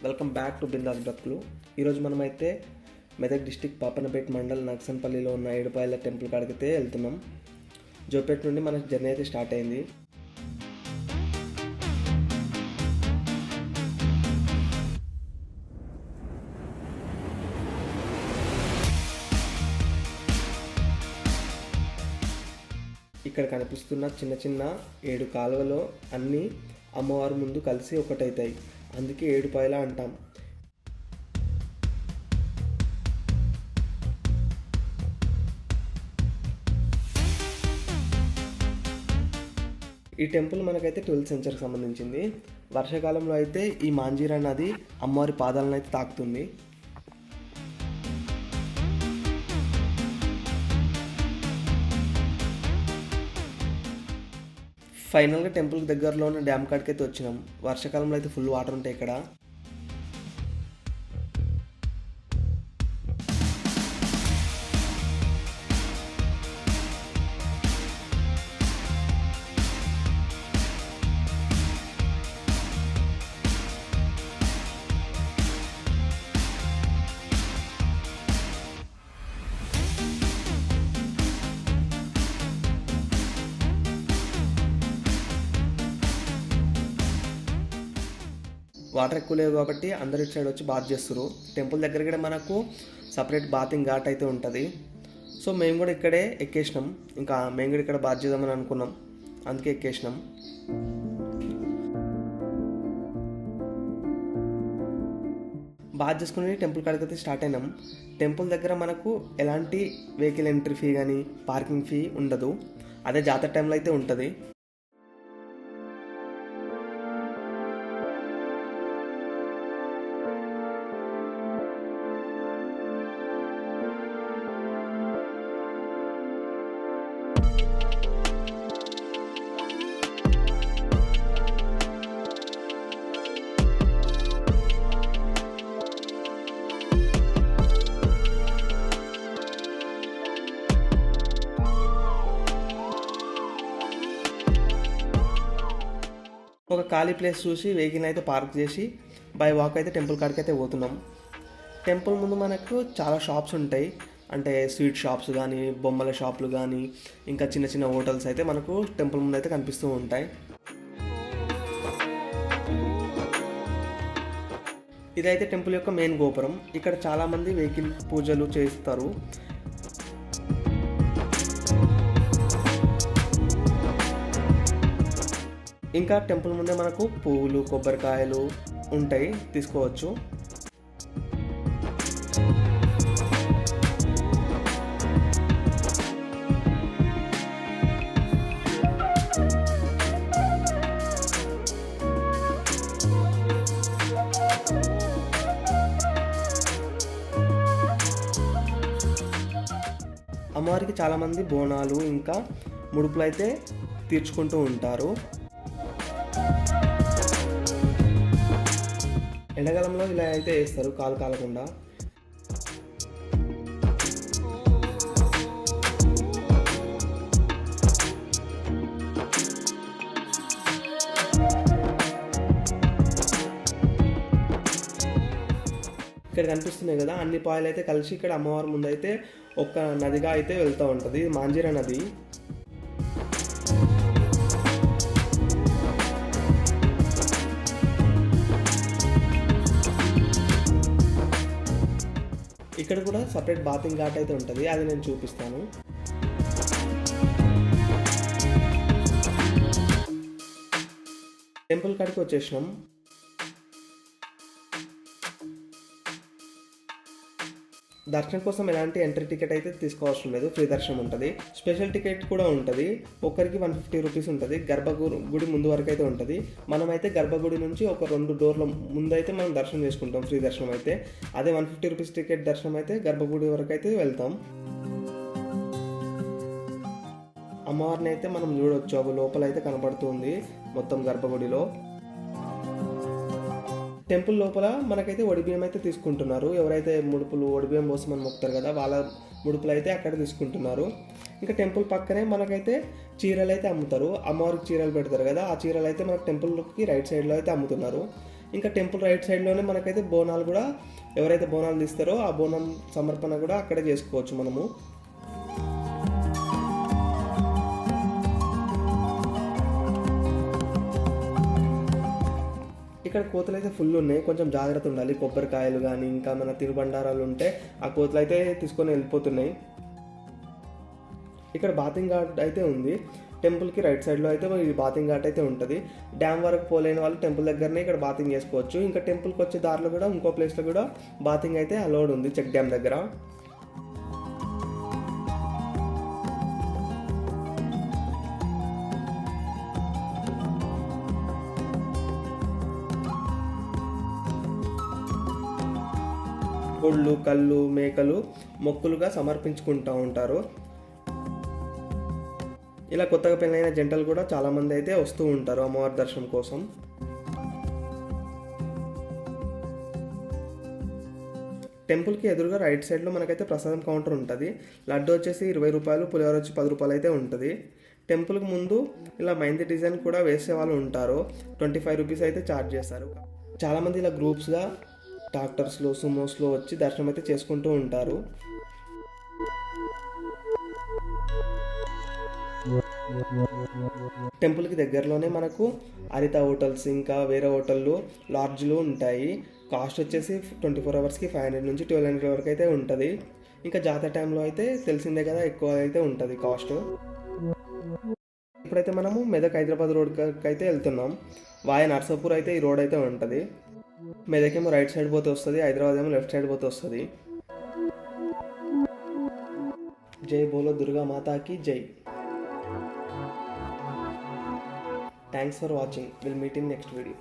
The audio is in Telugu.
వెల్కమ్ బ్యాక్ టు బిందాస్ బ్రతుకులు. ఈరోజు మనమైతే మెదక్ డిస్టిక్ పాపన్నపేట మండల్ నక్సన్పల్లిలో ఉన్న ఏడుపాయల టెంపుల్ కాడికైతే వెళ్తున్నాం. జోపేట నుండి మన జర్నీ అయితే స్టార్ట్ అయింది. ఇక్కడ కనిపిస్తున్న చిన్న చిన్న 7 కాలువలో అన్నీ అమ్మవారి ముందు కలిసి ఒకటవుతాయి. అందుకే ఏడుపాయల అంటాం. ఈ టెంపుల్ మనకైతే 12th సెంచరీకి సంబంధించింది. వర్షాకాలంలో అయితే ఈ మాంజీరా నది అమ్మవారి పాదాలను అయితే తాకుతుంది. ఫైనల్గా టెంపుల్కి దగ్గరలో ఉన్న డ్యామ్ కాడికి అయితే వచ్చినాం. వర్షాకాలంలో అయితే ఫుల్ వాటర్ ఉంటాయి ఇక్కడ. వాటర్ ఎక్కువ లేవు కాబట్టి అందరు ఇటు సైడ్ వచ్చి బాత్ చేస్తారు. టెంపుల్ దగ్గర కూడా మనకు సపరేట్ బాతింగ్ ఘాట్ అయితే ఉంటుంది. సో మేము కూడా ఇక్కడే ఎక్కేసినాం. ఇంకా మేము కూడా ఇక్కడ బాత్ చేద్దామని అనుకున్నాం, అందుకే ఎక్కేసినాం. బాత్ చేసుకుని టెంపుల్ కాడికి అయితే స్టార్ట్ అయినాం. టెంపుల్ దగ్గర మనకు ఎలాంటి వెహికల్ ఎంట్రీ ఫీ కానీ పార్కింగ్ ఫీ ఉండదు. అదే జాతర టైంలో అయితే ఉంటుంది. ఒక ఖాళీ ప్లేస్ చూసి వెహికల్ అయితే పార్క్ చేసి బై వాక్ అయితే టెంపుల్ కాడికి అయితే పోతున్నాం. టెంపుల్ ముందు మనకు చాలా షాప్స్ ఉంటాయి. అంటే స్వీట్ షాప్స్ కానీ బొమ్మల షాపులు కానీ ఇంకా చిన్న చిన్న హోటల్స్ అయితే మనకు టెంపుల్ ముందు అయితే కనిపిస్తూ ఉంటాయి. ఇదైతే టెంపుల్ యొక్క మెయిన్ గోపురం. ఇక్కడ చాలామంది వెహికల్ పూజలు చేస్తారు. ఇంకా టెంపుల్ ముందే మనకు పువ్వులు కొబ్బరికాయలు ఉంటాయి, తీసుకోవచ్చు. అమ్మవారికి చాలామంది బోనాలు ఇంకా ముడుపులు అయితే తీర్చుకుంటూ ఉంటారు. ఎండాకాలంలో ఇలా అయితే వేస్తారు కాలు కాలకుండా. ఇక్కడ కనిపిస్తున్నాయి కదా అన్ని పాయలు అయితే కలిసి ఇక్కడ అమ్మవారి ముందు అయితే ఒక నదిగా అయితే వెళ్తూ ఉంటుంది. మాంజీరా నది. ఇక్కడ కూడా సపరేట్ బాతింగ్ ఘాట్ అయితే ఉంటుంది, అది నేను చూపిస్తాను. టెంపుల్ కాడికి వచ్చేసినాం. దర్శనం కోసం ఎలాంటి ఎంట్రీ టికెట్ అయితే తీసుకోవాల్సిన లేదు, ఫ్రీ దర్శనం ఉంటుంది. స్పెషల్ టికెట్ కూడా ఉంటుంది. ఒక్కరికి 150 రూపీస్ ఉంటుంది. గర్భగుడి ముందు వరకు అయితే ఉంటుంది. మనమైతే గర్భగుడి నుంచి ఒక 2 డోర్ల ముందు అయితే మనం దర్శనం చేసుకుంటాం, ఫ్రీ దర్శనం అయితే. అదే 150 రూపీస్ టికెట్ దర్శనం అయితే గర్భగుడి వరకు అయితే వెళ్తాం. అమ్మవారిని అయితే మనం చూడవచ్చు, అవి లోపల అయితే కనబడుతుంది మొత్తం గర్భగుడిలో. టెంపుల్ లోపల మనకైతే ఒడిబియ్యం అయితే తీసుకుంటున్నారు. ఎవరైతే ముడుపులు ఒడిబియ్యం కోసం అని మొక్కుతారు కదా, వాళ్ళ ముడుపులు అయితే అక్కడ తీసుకుంటున్నారు. ఇంకా టెంపుల్ పక్కనే మనకైతే చీరలు అయితే అమ్ముతారు. అమ్మవారికి చీరలు పెడతారు కదా, ఆ చీరలు అయితే మనకు టెంపుల్కి రైట్ సైడ్లో అయితే అమ్ముతున్నారు. ఇంకా టెంపుల్ రైట్ సైడ్లోనే మనకైతే బోనాలు కూడా, ఎవరైతే బోనాలు తీస్తారో ఆ బోనం సమర్పణ కూడా అక్కడే చేసుకోవచ్చు మనము. ఇక్కడ కోతులు అయితే ఫుల్ ఉన్నాయి, కొంచెం జాగ్రత్త ఉండాలి. కొబ్బరికాయలు కానీ ఇంకా మన తిరుబండారాలు ఉంటే ఆ కోతులు అయితే తీసుకొని వెళ్ళిపోతున్నాయి. ఇక్కడ బాతింగ్ ఘాట్ అయితే ఉంది. టెంపుల్కి రైట్ సైడ్లో అయితే ఈ బాతింగ్ ఘాట్ అయితే ఉంటుంది. డ్యామ్ వరకు పోలేని వాళ్ళు టెంపుల్ దగ్గరనే ఇక్కడ బాతింగ్ చేసుకోవచ్చు. ఇంకా టెంపుల్కి వచ్చే దారిలో కూడా ఇంకో ప్లేస్లో కూడా బాతింగ్ అయితే అలౌడ్ ఉంది, చెక్ డ్యామ్ దగ్గర. గుళ్ళు, కళ్ళు, మేకలు మొక్కులుగా సమర్పించుకుంటూ ఉంటారు. ఇలా కొత్తగా పెళ్ళైన జంటలు కూడా చాలామంది అయితే వస్తూ ఉంటారు అమ్మవారి దర్శనం కోసం. టెంపుల్కి ఎదురుగా రైట్ సైడ్లో మనకైతే ప్రసాదం కౌంటర్ ఉంటుంది. లడ్డు వచ్చేసి 20 రూపాయలు, పులిహోర వచ్చి 10 రూపాయలు అయితే ఉంటుంది. టెంపుల్కి ముందు ఇలా మెహందీ డిజైన్ కూడా వేసే వాళ్ళు ఉంటారు. 25 రూపీస్ అయితే ఛార్జ్ చేస్తారు. చాలామంది ఇలా గ్రూప్స్గా ట్రాక్టర్స్లో, సుమోస్లో వచ్చి దర్శనం అయితే చేసుకుంటూ ఉంటారు. టెంపుల్కి దగ్గరలోనే మనకు హరిత హోటల్స్ ఇంకా వేరే హోటళ్ళు, లాడ్జ్లు ఉంటాయి. కాస్ట్ వచ్చేసి 24 అవర్స్కి 500 నుంచి 1200 వరకు అయితే ఉంటుంది. ఇంకా జాతర టైంలో అయితే తెలిసిందే కదా, ఎక్కువ అయితే ఉంటుంది కాస్ట్. ఇప్పుడైతే మనము మెదక్ హైదరాబాద్ రోడ్కి అయితే వెళ్తున్నాం. వాయ నర్సాపూర్ అయితే ఈ రోడ్ అయితే ఉంటుంది. మెదక్ ఏమో రైట్ సైడ్ పోతే వస్తుంది, హైదరాబాద్ ఏమో లెఫ్ట్ సైడ్ పోతే వస్తుంది. జై బోలో దుర్గా మాతాకి జై. Thanks for watching. We'll meet in next video.